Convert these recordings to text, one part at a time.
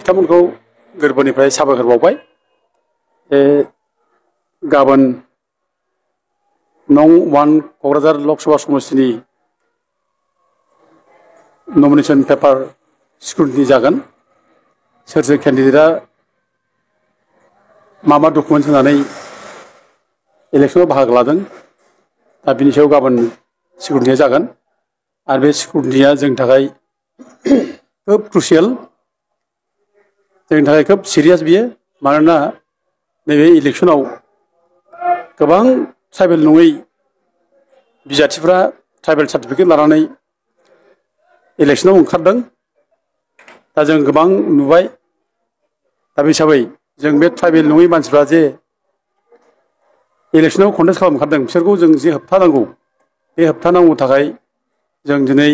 बिथांमोनखौ गोरबोनिफ्राय साबायखर बावबाय गाबोन नं 1 क'क्राझार लकसभा समस्तिनि नमिनेशन पेपार स्क्रुटिनि जागोन सोर सोर केन्डिडेटआ मा डकुमेन्ट होनानै इलेक्शनाव बाहागो लादों दा बिनि सायाव गाबोन स्क्रुटिनिया जागोन आरो बे स्क्रुटिनिया जोंनि थाखाय खोब क्रुसियेल जोंनि थाखाय खोब सिरियास बियो मानोना नैबे इलेक्शनाव गोबां ट्राइबेल नङै बिजाथिफ्रा ट्राइबेल सार्टिफिकेट लानानै इलेक्शनाव ओंखारदों दा जों गोबां नुबाय दा बे हिसाबै जों बे ट्राइबेल नङै मानसिफ्रा जे इलेक्शनाव कन्टेस्ट खालामनो ओंखारदों बिसोरखौ जों जे होबथानांगौ बे होबथानांगौ थाखाय जों दिनै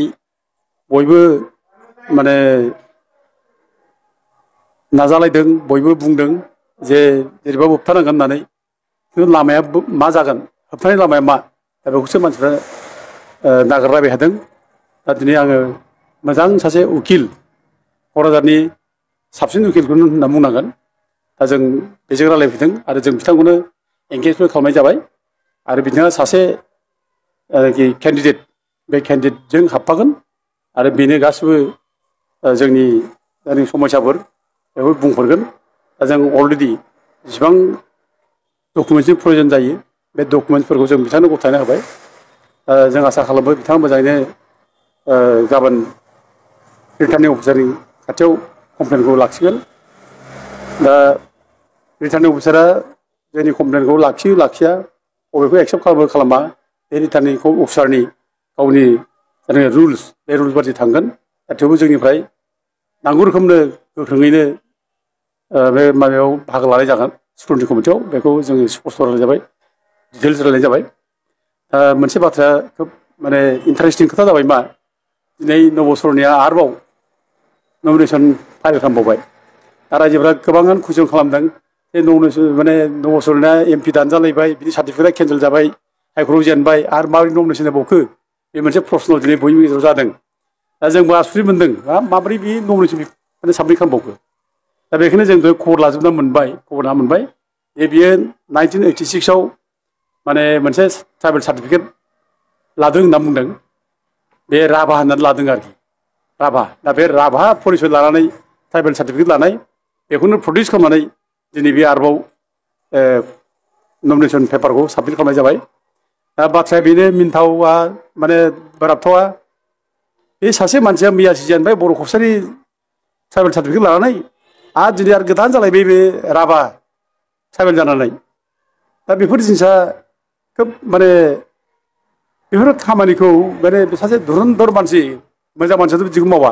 बयबो माने नाजालायदों बयबो बुंदों जे जेरैबाबो होबथानांगोन होननानै खिन्थु लामाया मा जागोन होबथानाय लामाया मा दा बेखौसो मानसिफ्रा नागिरलायबाय थादों दा दिनै आङो मोजां सासे उकिल क'क्राझारनि साबसिन उकिलखौनो होनना बुंनांगोन दा जों बेजों रायलायफैदों आरो जों बिथांखौनो एंगेजबो खालामनाय जाबाय आरो बिथाङा सासे केन्डिडेट बे केन्डिडेटजों हाबफागोन आरो बेनो गासिबो जोंनि समस्याफोर बेखौ बुंहरगोन दा जों अलरेडि जेसेबां डकुमेन्टसनि प्रयजन जायो बे डकुमेन्टसफोरखौ जों बिथांनो गथायना होबाय जों आसा खालामो बिथाङा मोजाङैनो गाबोन रिटार्निं अफिसारनि खाथियाव कमप्लेनखौ लाखिगोन दा रिटार्निं अफिसारा जोंनि कमप्लेनखौ लाखियो लाखिया बबेखौ एक्सेप्ट खालामो खालामा बे रिटार्निं अफिसारनि गावनि रुल्स बे रुल्स बादि थांगोन दा थेवबो जोंनिफ्राय नांगौ रोखोमनो गोख्रोङैनो बे माबायाव बाहागो लानाय जागोन स्क्रुटिनि कमिटियाव बेखौ जोङो स्पष्ट रायलायनाय जाबाय डिटेल्स रायलायनाय जाबाय मोनसे बाथ्राया खोब माने इन्टारेस्टिं खोथा जाबाय मा दिनै नबसरनिया आरोबाव नमिनेसन फाइल खालामबावबाय दा रायजोफ्रा गोबाङानो कुइसन खालामदों जे माने नबसरनिया MP दानजालायबाय बिनि सार्टिफिकेटआ केन्सेल जाबाय हाइकर्टआव जेनबाय आरो माबोरै नमिनेसन होबावखो बे मोनसे प्रश्न दिनै बयनिबो गेजेराव जादों दा जोंबो आसुरित मोनदों माबोरै बे नमिनेसन माने साबमिट खालामबावखो दा बेखायनो जों खबर लाजोबना मोनबाय खबर लाना मोनबाय जे बियो 1986आव माने मोनसे ट्राइबेल सार्टिफिकेट लादों होनना बुंदों बे राभा होननानै लादों आरोखि राभा दा बे राभा परिसय लानानै ट्राइबेल सार्टिफिकेट लानाय बेखौनो प्रडिउस खालामनानै दिनै बे आरोबाव नमिनेसन पेपारखौ साबमिट खालामनाय जाबाय दा बाथ्राया बेनो मिनथावा माने बाराबथावा बे सासे मानसिया मैया जेनबाय बर' कसारि ट्राइबेल सार्टिफिकेट लानानै आरो दिनै आरो गोदान जालायबाय बे राभा ट्राइबेल जानानै दा बेफोर जिनिसा खोब माने बेफोर खामानिखौ माने सासे धुरन्धर मानसि मोजां मानसियाथ' बिदिखौ मावा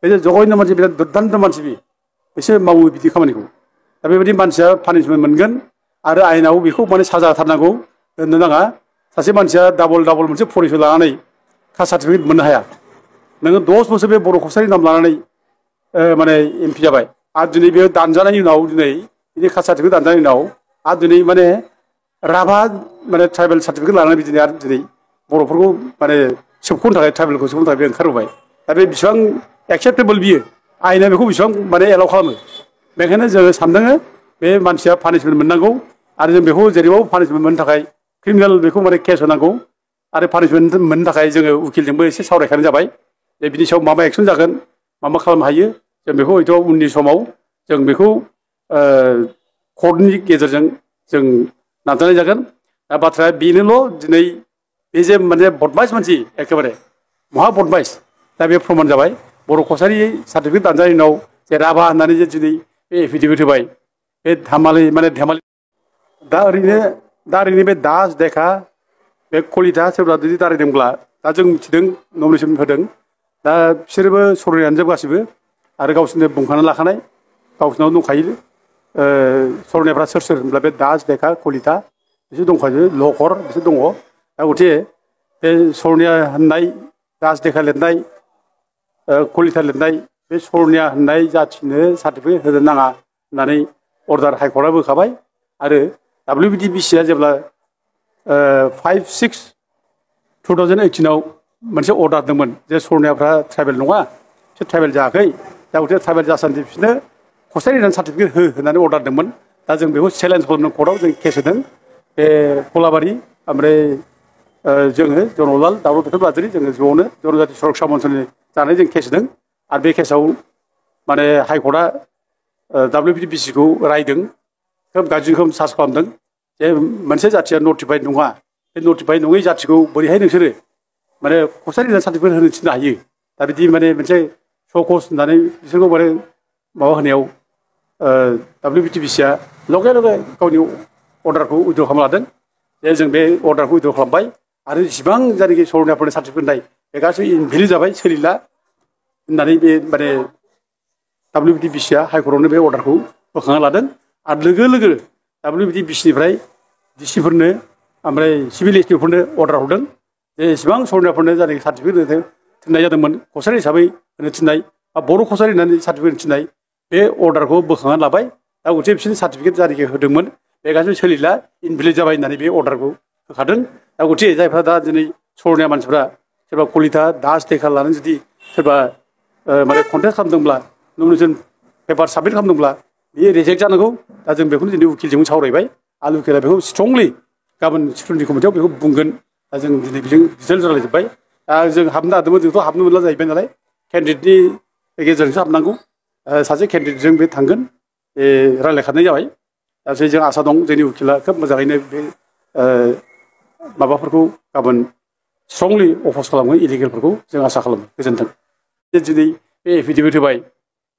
बे जघन्य मानसि बिराद दुर्दान्त मानसि बिसोर मावो बिदि खामानिखौ दा बेबायदि मानसिया पानिशमेन्ट मोनगोन आरो आयेनाव बेखौ माने साजा होथारनांगौ दोननो नाङा सासे मानसिया डाबल मोनसे परिसय लानानै कास्ट सार्टिफिकेट मोननो हाया नोङो 10 बोसोर बे बर' कसारि नाम लानानै माने MP जाबाय आरो दिनै बे दानजानायनि उनाव दिनै बिनि कास्ट सार्टिफिकेट दानजानायनि उनाव आरो दिनै माने राभा माने ट्राइबेल सार्टिफिकेट लानानै बिदिनो आरो दिनै बर'फोरखौ माने सोबख'नो थाखाय ट्राइबेलखौ सोबख'नो थाखाय बे ओंखारबोबाय दा बे बेसेबां एक्सेप्टेबल बियो आयेना बेखौ बेसेबां माने एलाउ खालामो बेखायनो जोङो सानदों बे मानसिया पानिशमेन्ट मोननांगौ आरो जों बेखौ जेरैबाबो पानिशमेन्ट मोननो थाखाय क्रिमिनेल बेखौ माने केस होनांगौ आरो पानिशमेन्ट मोननो थाखाय जोङो उकिलजोंबो एसे सावरायखानाय जाबाय जे बिनि सायाव मा एक्सन जागोन मा खालामनो हायो जों बेखौ हयथ' उननि समाव जों बेखौ कर्टनि गेजेरजों जों नाजानाय जागोन दा बाथ्राया बेनोल' दिनै बे जे माने बदमाइस मानसि एखेबारे महा बदमाइस दा बे प्रमान जाबाय बर' कसारि सार्टिफिकेट दानजानायनि उनाव जे राभा होननानै जे दिनै बे एफिडेभिट होबाय बे धेमालि दा ओरैनो बे दास देखा बे कलिता सोरबा जुदि दारायदोंब्ला दा जों मिथिदों नमिनेसन होदों दा बिसोरबो सरनायानो गासिबो आरो गावसोरनो बुंखानानै लाखानाय गावसोरनाव दंखायो सरनायफ्रा सोर होनब्ला बे दास देखा कलिता बिसोर दंखायो लकर बिसोर दङ दा गथे बे सरनिया होननाय दास देखा लिरनाय कलिता लिरनाय बे सरनिया होननाय जाथिनो सार्टिफिकेट होनो नाङा होननानै अर्डार हाइकर्टआ होखाबाय आरो WBDBCआ जेब्ला 5/6/2018आव मोनसे अर्डार होदोंमोन जे सरनियाफ्रा ट्राइबेल नङा बिसोर ट्राइबेल जायाखै दा गथे ट्राइबेल जासान्दि बिसोरनो कसारि होनानै सार्टिफिकेट हो होननानै अर्डार होदोंमोन दा जों बेखौ चेलेन्ज खालामनो कर्टआव जों केस होदों बे कलाबारि ओमफ्राय जोङो जनरलाल दावराव दावसि बाद्रि जोङो ज'नो जनजाति सुरक्षा मन्चनि जानानै जों केस होदों आरो बे केसाव माने हाइकर्टआ WBTBCखौ रायदों खोब गाज्रि रोखोम सार्च खालामदों जे मोनसे जाथिया नटिफाइड नङा बे नटिफाइड नङै जाथिखौ बोरैहाय नोंसोरो माने कसारि होनानै सार्टिफिकेट होनो थिननो हायो दा बिदि माने मोनसे सकस होननानै बिसोरखौ माने माबा होनायाव WBTBCआ लगे लगे गावनि अर्डारखौ उइद्र' खालामना लादों जे जों बे अर्डारखौ उइद्र' खालामबाय आरो जेसेबां जायनाखि सर'नियाफोरनि सार्टिफिकेट होनाय बे गासैबो इनभेलिड जाबाय सोलिला होननानै बे माने WBTBCआ हाइकर्टआवनो बे अर्डारखौ बोखांना लादों आरो लोगो लोगो WBTBCनिफ्राय डिसिफोरनो ओमफ्राय सिभिल एसपिफोरनो अर्डार हरदों जे एसेबां सर'नियाफोरनो जायनाखि सार्टिफिकेट थिननाय जादोंमोन कसारि हिसाबै होनो थिननाय बा बर' कसारि होननानै सार्टिफिकेट होनो थिननाय बे अर्डारखौ बोखांनानै लाबाय दा गंसे बिसोरनि सार्टिफिकेट जायनाखि होदोंमोन बे गासैबो सोलिला इनभेलिड जाबाय होननानै बे अर्डारखौ होखादों दा गंसे जायफ्रा दा दिनै सर'निया मानसिफ्रा सोरबा कलिता दास देखा लानानै जुदि सोरबा माने कन्टेस्ट खालामदोंब्ला नमिनेसन पेपार साबमिट खालामदोंब्ला बेयो रिजेक्ट जानांगौ दा जों बेखौनो दिनै उकिलजों सावरायबाय आरो उकिला बेखौ स्ट्रंलि गाबोन सिकिउरिटि कमिटियाव बेखौ बुंगोन दा जों दिनै बेजों डिटेल्स रायलायजोब्बाय दा जों हाबनो नागिरदोंमोन जोंथ' हाबनो मोनला जाहैबाय नालाय केन्डिडेटनि गेजेरजोंसो हाबनांगौ सासे केन्डिडेटजों बे थांगोन बे रायलायखानाय जाबाय दा जों आसा दं जोंनि उकिला खोब मोजाङैनो बे माबाफोरखौ गाबोन स्ट्रंलि अफस खालामगोन इलिगेलफोरखौ जों आसा खालामो गोजोन्थों दिनै बे एफिडेभिट होबाय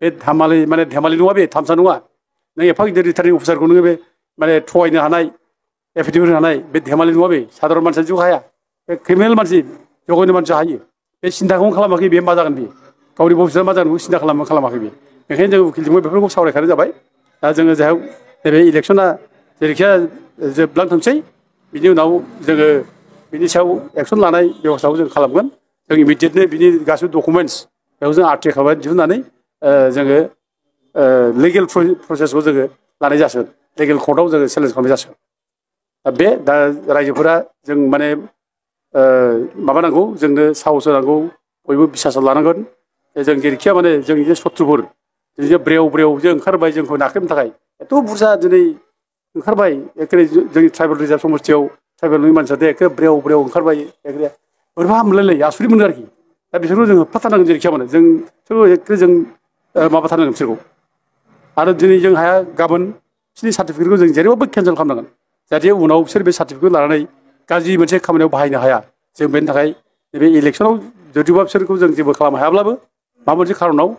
बे धामालि माने धेमालि नङा बे थामसा नङा नों एफा गिदिर रिटार्निं अफिसारखौ नोङो बे माने थगायनो हानाय एफिडेभिट होनो हानाय बे धेमालि नङा बे साधारन मानसिया जिउ हाया बे क्रिमिनेल मानसि जघन्य मानसि हायो बे सिन्थाखौनो खालामाखै बे मा जागोन बे गावनि भबिष्यआ मा जागोन बेखौ सिन्था खालामाखै बे बेखायनो जों उकिलजोंबो बेफोरखौ सावरायखानाय जाबाय दा जोङो जाहाव नैबे इलेक्सना जेरैखिया जोबलांथोंसै बिनि उनाव जोङो बिनि सायाव एक्सन लानाय बेब'स्थाखौ जों खालामगोन जों इमिडियेटनो बिनि गासिबो डकुमेन्टस बेखौ जों आर्टिक खालामनानै दिहुननानै जोङो लिगेल प्रसेसखौ जोङो लानाय जासिगोन लिगेल कर्टआव जोङो चेलेन्ज खालामनाय जासिगोन दा रायजोफोरा जों माने माबानांगौ जोंनो साहस होनांगौ बयबो बिसासाव लानांगोन जों जेरैखिया माने जोंनि जे शत्रुफोर जों जे ब्रेव जे ओंखारबाय जोंखौ नाख्रेबनो थाखाय एथ' बुरजा दिनै ओंखारबाय एखे जोंनि ट्राइबेल रिजार्भ समस्थियाव ट्राइबेलनि मानसिया दे एखे ब्रेव ओंखारबाय एखे बोरैबा मोनलायलायो आसुरि मोनो आरोखि दा बिसोरखौ जों होबथाथारनांगोन जेरैखिया माने जों एखे जों माबाथारनांगोन बिसोरखौ आरो दिनै जों हाया गाबोन बिसोरनि सार्टिफिकेटखौ जों जेरैबाबो केन्सेल खालामनांगोन जाहाथे उनाव बिसोर बे सार्टिफिकेट लानानै गाज्रि मोनसे खामानियाव बाहायनो हाया जों बेनि थाखाय नैबे इलेक्सनाव जुदिबा बिसोरखौ जों जेबो खालामनो हायाब्लाबो माबा मोनसे खारनाव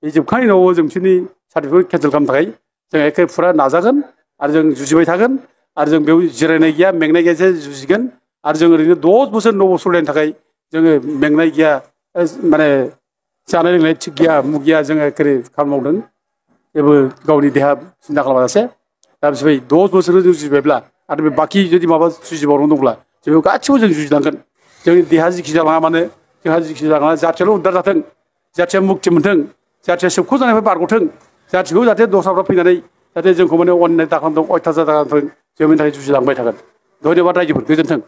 बे जोबखांनायनि उनाव जों बिसोरनि सार्टिफिकेट केन्सेल खालामनो थाखाय जों एखे फुरा नाजागोन आरो जों जुजिबाय थागोन आरो जों बेयाव जिरायनाय गैया मेंनाय गैयासो जुजिगोन आरो जों ओरैनो 10 बोसोर 9 बोसोर सलायनो थाखाय जोङो मेंनाय गैया माने जानाय लोंनाय थिग गैया मुग गैया जोङो एखे खामानि मावदों जेबो गावनि देहा सिन्था खालामाजासे दा बिसोर 10 बोसोर जों जुजिबायब्ला आरो बे बाखि जुदि माबा जुजिबावनो दंब्ला जों गासिबो जों जुजिनांगोन जोंनि देहा जिखि जालाङा मानो जोंहा जिखि जालाङा जाथियाल' उद्धार जाथों जाथिया मुक्ति मोनथों जाथिया सोबख' जानायनिफ्राय बारग'थों जाथिखौ जाहाथे दस्राफ्रा फैनानै जाहाथे जोंखौ माने अननाय दाखालामथों अयथासार दाखालामथों जों बेनि थाखाय जुजिलांबाय थागोन धन्यबाद रायजोफोर गोजोन्थों